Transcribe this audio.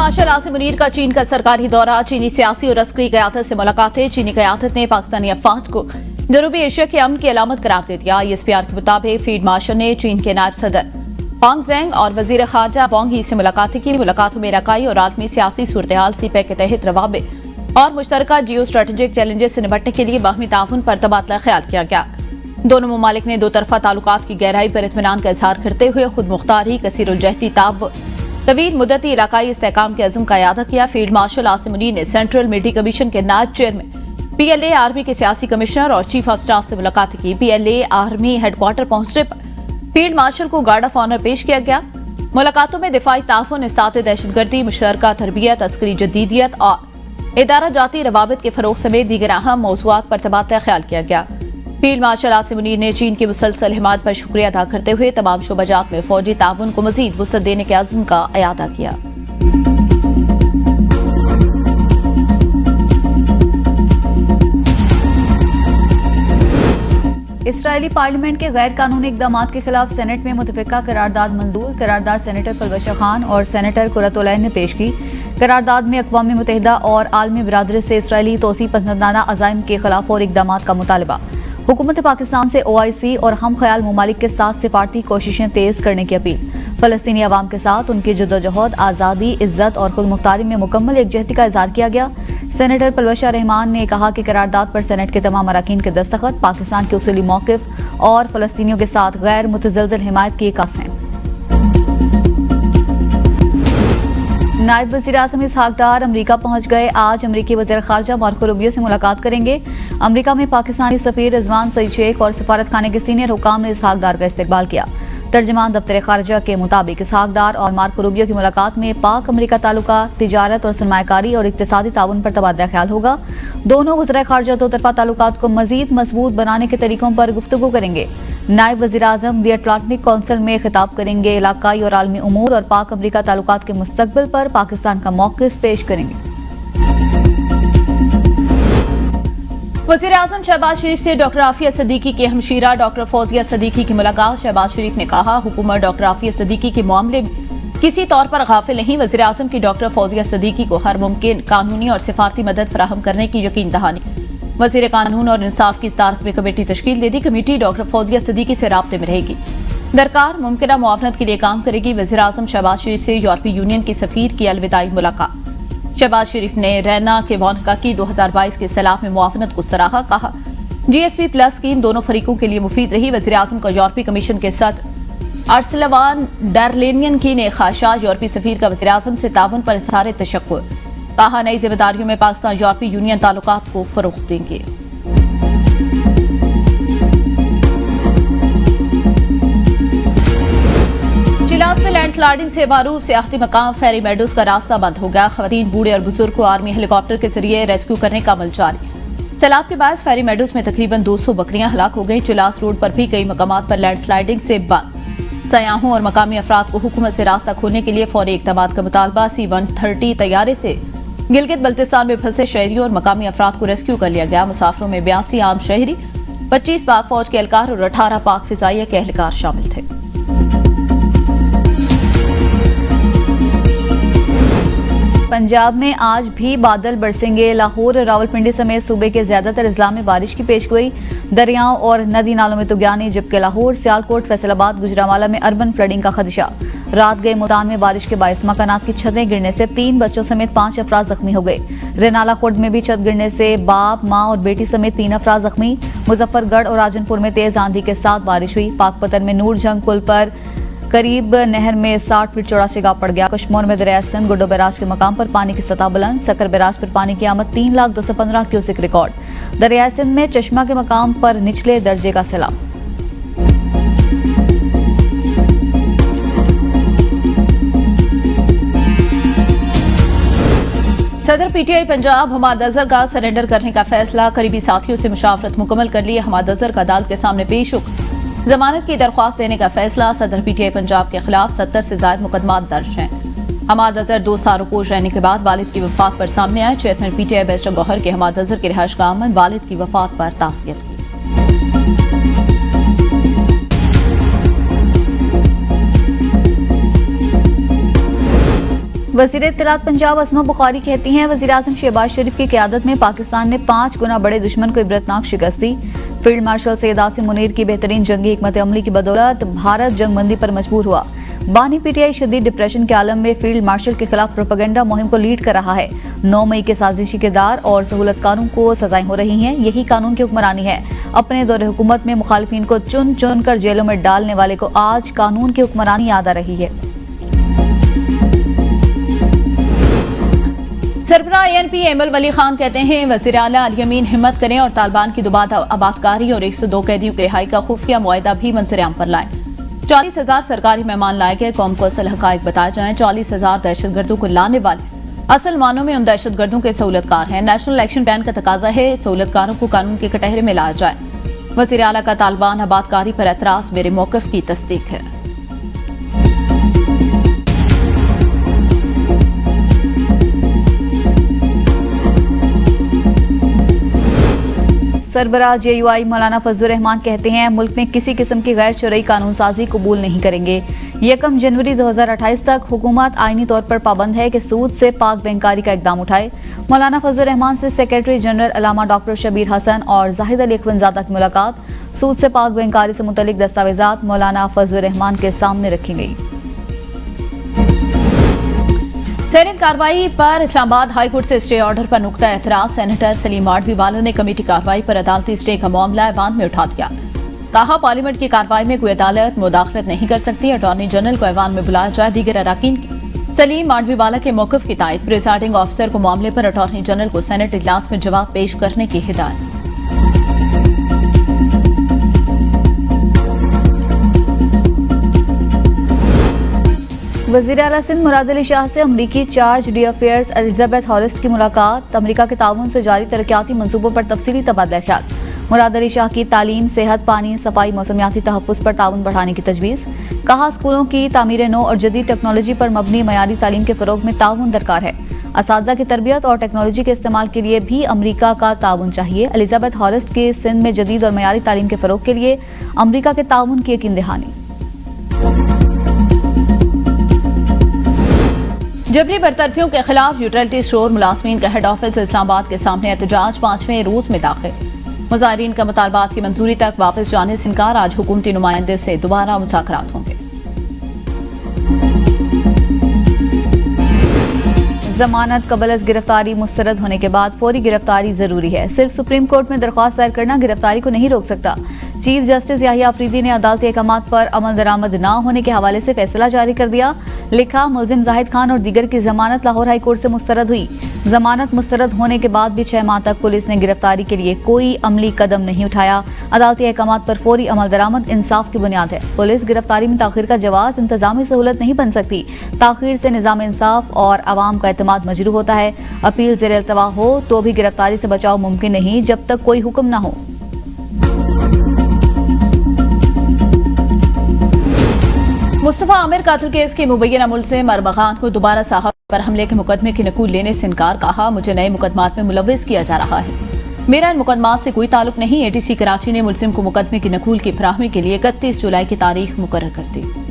Martial Asim Munir का चीन का सरकारी दौरा, चीनी सियासी और अस्करी क़यादत से मुलाकातें। चीनी क़यादत ने पाकिस्तानी अफवाज को जनूबी एशिया के अमन की अलामत करार दे दिया। ISPR के मुताबिक फील्ड मार्शल ने चीन के नायब सदर वांग ज़ेंग और वजीर खारजा वांग ही से मुलाकातें की। मुलाकातों में इलाकाई और आलमी सियासी सूरत-ए-हाल, CPEC के तहत रवाबित और मुश्तरका जियो स्ट्रेटेजिक चैलेंजेस से निपटने के लिए बाहमी ताउन पर तबादला ख्याल किया गया। दोनों ममालिक ने दो तरफा ताल्लुकात की गहराई पर इत्मीनान का इजहार करते हुए खुद मुख्तारी, कसीरुल-जहती ताउन, तवील मुद्दती इलाकाई इस्तेहकाम के अज़्म का इयादा किया। फील्ड मार्शल आसिम मुनीर ने सेंट्रल मिलिट्री कमीशन के नायब चेयरमैन, PLA आर्मी के सियासी कमिश्नर और चीफ ऑफ स्टाफ से मुलाकात की। PLA आर्मी हेडक्वार्टर पहुंचने पर फील्ड मार्शल को गार्ड ऑफ ऑनर पेश किया गया। मुलाकातों में दिफाई ताउन, इस्ताते दहशतगर्दी, मुश्तरका तरबियत, अस्करी जदीदियत और इदारा जाती रवाबित के फरोग समेत दीगर अहम मौज़ूआत पर तबादला ख्याल किया गया। फील्ड मार्शल आसिम मुनीर ने चीन की मुसलसल हिमायत पर शुक्रिया अदा करते हुए तमाम शोबाजात में फौजी ताउन को मजीद वुसअत देने के अज़्म का इयादा किया। इसराइली पार्लियामेंट के गैर कानूनी इक़दामात के खिलाफ सेनेट में मुतफ़िका करारदाद मंजूर। करारदाद सेनेटर पलवशा खान और सेनेटर कुरतुलैन ने पेश की। करारदाद में अक़वाम मुत्तहिदा और आलमी बिरादरी से इसराइली तोसी पसंदाना अज़ाइम के खिलाफ और इक़दामात का मुतालबा। हुकूमत पाकिस्तान से OIC और हम ख्याल ममालिक के साथ सिफारती कोशिशें तेज़ करने की अपील। फ़लस्तीनी अवाम के साथ उनकी जद्दोजहद, आज़ादी, इज़्ज़त और खुद मुख्तारी में मुकम्मल एकजहती का इज़हार किया गया। सेनेटर पलवशा रहमान ने कहा कि करारदाद पर सेनेट के तमाम अरकान के दस्तखत पाकिस्तान के उसूली मौक़िफ़ और फ़लस्तीनियों के साथ गैर मुतज़लज़ल हिमायत की एक अक्स हैं। नायब वज़ीर आज़म इसहाक डार अमरीका पहुंच गए। आज अमरीकी वज़ीर ख़ारजा मार्को रूबियो से मुलाकात करेंगे। अमरीका में पाकिस्तानी सफ़ीर रिजवान सईद शेख और सफारत खाने के सीनियर हुकाम ने इसहाक डार का इस्तकबाल किया। तर्जमान दफ्तर ख़ारजा के मुताबिक इसहाक डार और मार्को रूबियो की मुलाकात में पाक अमरीका ताल्लुकात, तिजारत और सरमायाकारी और इक़्तिसादी ताउन पर तबादला ख्याल होगा। दोनों वज़ीर ख़ारजा दो तरफ़ा ताल्लुकात को मज़ीद मजबूत बनाने के तरीकों पर गुफ्तगू करेंगे। नायब वज़ीर आज़म दी अटलांटिक कौंसिल में खिताब करेंगे। इलाकाई और आलमी उमूर और पाक अमरीका ताल्लुकात के मुस्तक़बिल पर पाकिस्तान का मौक़िफ़ पेश करेंगे। वज़ीर आज़म शहबाज शरीफ से डॉक्टर आफिया सिद्दीकी के हमशीरा डॉक्टर फौजिया सिद्दीकी की मुलाकात। शहबाज शरीफ ने कहा, हुकूमत डॉक्टर आफिया सिद्दीकी के मामले में किसी तौर पर गाफिल नहीं। वज़ीर आज़म की डॉक्टर फौजिया सिद्दीकी को हर मुमकिन कानूनी और सिफारती मदद फराहम करने की यकीन दहानी। वज़ीर कानून और इंसाफ की सदारत में कमेटी तश्कील दे दी। कमेटी डॉक्टर फौजिया सिद्दीकी से राब्ते में रहेगी, दरकार मुमकिना मुआवनत के लिए काम करेगी। वज़ीर आज़म शहबाज शरीफ से यूरोपीय यूनियन के सफीर की अलविदाई मुलाकात। शहबाज शरीफ ने रैना के वानका की 2022 के सलाह में मुआवनत को सराहा। कहा, GSP+ स्कीम दोनों फरीकों के लिए मुफीद रही। वज़ीर आज़म का यूरोपीय कमीशन के सदर अर्सलवान डरलेनियन की ने खाशाज यूरोपीय सफीर का वज़ीर आज़म से ताउन पर इज़हार तशक्कुर। कहा, नई जिम्मेदारियों में पाकिस्तान यूरोपीय यूनियन ताल्लुकात को फ़रोग़ देंगे। चिलास में लैंडस्लाइडिंग से मारूफ सियाहती मकाम फेरी मेडोज का रास्ता बंद हो गया। खवातीन, बूढ़े और बुजुर्ग को आर्मी हेलीकॉप्टर के जरिए रेस्क्यू करने का अमल जारी। सैलाब के बाद फेरी मेडोज में तकरीबन 200 बकरियां हलाक हो गई। चिलास रोड पर भी कई मकामात पर लैंडस्लाइडिंग से बंद। सयाहों और मकामी अफराद को हुकूमत से रास्ता खोलने के लिए फौरी इक़दामात का मुतालबा। C-130 तैयारे से गिलगित बल्तिस्तान में फंसे शहरियों और मकामी अफराद को रेस्क्यू कर लिया गया। मुसाफिरों में 82 आम शहरी, 25 पाक फौज के एहलकार और 18 पाक फिजाइया के एहलकार शामिल थे। पंजाब में आज भी बादल बरसेंगे। लाहौर, रावलपिंडी समेत सूबे के ज्यादातर अजला में बारिश की पेशगोई। दरियाओं और नदी नालों में तुगयानी, जबकि लाहौर, सियालकोट, फैसलाबाद, गुजरांवाला में अर्बन फ्लडिंग का खदशा। रात गए मुल्तान में बारिश के बायस मकानात की छतें गिरने से 3 बच्चों समेत 5 अफराद जख्मी हो गए। रेनाला खुर्द में भी छत गिरने से बाप, माँ और बेटी समेत 3 अफराद जख्मी। मुजफ्फरगढ़ और राजनपुर में तेज आंधी के साथ बारिश हुई। पाकपतन में नूर जंग पुल पर करीब नहर में 60 फीट चौड़ा सिगा पड़ गया। कश्मोर में दरिया सिंध गुड्डो बैराज के मकाम पर पानी की सतह बुलंद। सकर बैराज पर पानी की आमद 3,02,15 क्यूसेक रिकॉर्ड। दरिया सिंध में चश्मा के मकाम पर निचले दर्जे का सैलाब। सदर PTI पंजाब हमाद अजहर का सरेंडर करने का फैसला। करीबी साथियों से मुशावरत मुकम्मल कर लिए हमाद अजहर का अदालत के सामने पेश हो जमानत की दरख्वास्त देने का फैसला। सदर PTI पंजाब के खिलाफ 70 से ज्यादा मुकदमात दर्ज हैं। हमाद अजहर 2 साल रुपोश रहने के बाद वालिद की वफात पर सामने आए। चेयरमैन PTI बैरिस्टर गौहर के हमाद अजहर की रिहाइश का आमद वालिद की वफात पर ताज़ियत की। वज़ीर इत्तलात पंजाब अस्मा बुखारी कहती हैं, वज़ीर आज़म शहबाज शरीफ की क़यादत में पाकिस्तान ने 5 गुना बड़े दुश्मन को इबरतनाक शिकस्त दी। फील्ड मार्शल सैयद आसिम मुनीर की बेहतरीन जंगी हिकमत अमली की बदौलत भारत जंगबंदी पर मजबूर हुआ। बानी पीटीआई शदीद डिप्रेशन के आलम में फील्ड मार्शल के खिलाफ प्रोपेगेंडा मुहिम को लीड कर रहा है। 9 मई के साजिशी किरदार और सहूलतकारों को सजाएं हो रही हैं। यही कानून की हुक्मरानी है। अपने दौरे हुकूमत में मुखालिफिन को चुन चुन कर जेलों में डालने वाले को आज कानून की हुक्मरानी याद आ रही है। सरबराह ANP एमल वली खान कहते हैं, वज़ीर आला अल यमीन हिम्मत करें और तालिबान की दोबारा आबादकारी और 102 कैदियों की रिहाई का खुफिया मुआहदा भी मंजर-ए-आम पर लाएं। 40,000 सरकारी मेहमान लाए गए, कौम को असल हकायक बताए जाएं। 40,000 दहशतगर्दों को लाने वाले असल मानों में उन दहशतगर्दों के सहूलतकार हैं। नेशनल एक्शन प्लान का तकाजा है सहूलतकारों को कानून के कटहरे में लाया जाए। वज़ीर आला का तालिबान आबादकारी पर एतराज मेरे मौक़िफ़ की तस्दीक है। सरबराह JUI मौलाना फजलुर रहमान कहते हैं, मुल्क में किसी किस्म की गैर शरई कानून साजी कबूल नहीं करेंगे। 1 जनवरी 2028 तक हुकूमत आईनी तौर पर पाबंद है कि सूद से पाक बैंकारी का इकदाम उठाए। मौलाना फजलुर रहमान से सेक्रेटरी जनरल अल्लामा डॉक्टर शबीर हसन और जाहिद अली अखवंजादा की मुलाकात। सूद से पाक बैंकारी से मुतल्लिक दस्तावेजात मौलाना फजलुर रहमान के सामने रखी गई। सेनेट कार्रवाई पर इस्लामाबाद हाई कोर्ट से स्टे ऑर्डर पर नुक्ता एतराज। सेनेटर सलीम माडवीवाला ने कमेटी कार्रवाई पर अदालती स्टे का मामला ऐवान में उठा दिया। कहा, पार्लियामेंट की कार्रवाई में कोई अदालत मुदाखलत नहीं कर सकती। अटॉर्नी जनरल को ऐवान में बुलाया जाए। दीगर अराकीन की सलीम माडवीवाला के मौक़िफ़ की तायद। प्रिजाइडिंग ऑफिसर को मामले पर अटॉर्नी जनरल को सेनेट इजलास में जवाब पेश करने की हिदायत। वज़ीर आला सिंध मुराद अली शाह से अमरीकी चार्ज डी अफेयर्स एलिजाबेथ हॉरिस्ट की मुलाकात। अमरीका के ताउन से जारी तरक्याती मंसूबों पर तफसीली तबादला ख्याल। मुराद अली शाह की तालीम, सेहत, पानी, सफाई, मौसमियाती तहफ़्फ़ुज़ पर ताउन बढ़ाने की तजवीज़। कहा, स्कूलों की तामीर नौ और जदीद टेक्नोलॉजी पर मबनी मयारी तालीम के फ़रोग़ में ताउन दरकार है। असातिज़ा की तरबियत और टेक्नोलॉजी के इस्तेमाल के लिए भी अमरीका का ताउन चाहिए। एलिजाबेथ हॉरिस्ट की सिंध में जदीद और मयारी तालीम के फ़रोग़ के लिए अमरीका के ताउन की यकीन दहानी। जबरी बरतरफियों के खिलाफ यूटिलिटी स्टोर मुलाजमीन का हेड ऑफिस इस्लामाबाद के सामने एहतजाज 5वें रोज में दाखिल। मुजाहिरीन का मुतालबात की मंजूरी तक वापस जाने से इनकार। आज हुकूमती नुमाइंदे से दोबारा मुज़ाकरात होंगे। जमानत कबल अज़ गिरफ्तारी मुस्तरद होने के बाद फौरी गिरफ्तारी जरूरी है। सिर्फ सुप्रीम कोर्ट में दरख्वास्त दायर करना गिरफ्तारी को नहीं रोक सकता। चीफ जस्टिस याहिया अफरीदी ने अदालती अहकामात पर अमल दरामद न होने के हवाले से फैसला जारी कर दिया। लिखा, मुलजिम जाहिद खान और दीगर की जमानत लाहौर हाई कोर्ट से मुस्तरद हुई। जमानत मुस्तरद होने के बाद भी 6 माह तक पुलिस ने गिरफ्तारी के लिए कोई अमली कदम नहीं उठाया। अदालती अहकामात पर फौरी अमल दरामद इंसाफ की बुनियाद है। पुलिस गिरफ्तारी में ताखीर का जवाब इंतजामी सहूलत नहीं बन सकती। ताखीर से निजाम इंसाफ और अवाम का एतमाद मजरू होता है। अपील ज़ेर अल्तवा हो तो भी गिरफ्तारी से बचाव मुमकिन नहीं जब तक कोई हुक्म न हो। मुस्तफा आमिर कातिल केस के मुबैना मुलजिम अरबखान को दोबारा साहब पर हमले के मुकदमे की नकूल लेने से इनकार। कहा, मुझे नए मुकदमात में मुलव्विस किया जा रहा है। मेरा इन मुकदमात से कोई ताल्लुक नहीं। ATC कराची ने मुलजिम को मुकदमे की नकूल की फराहमी के लिए 31 जुलाई की तारीख मुकर्रर कर दी।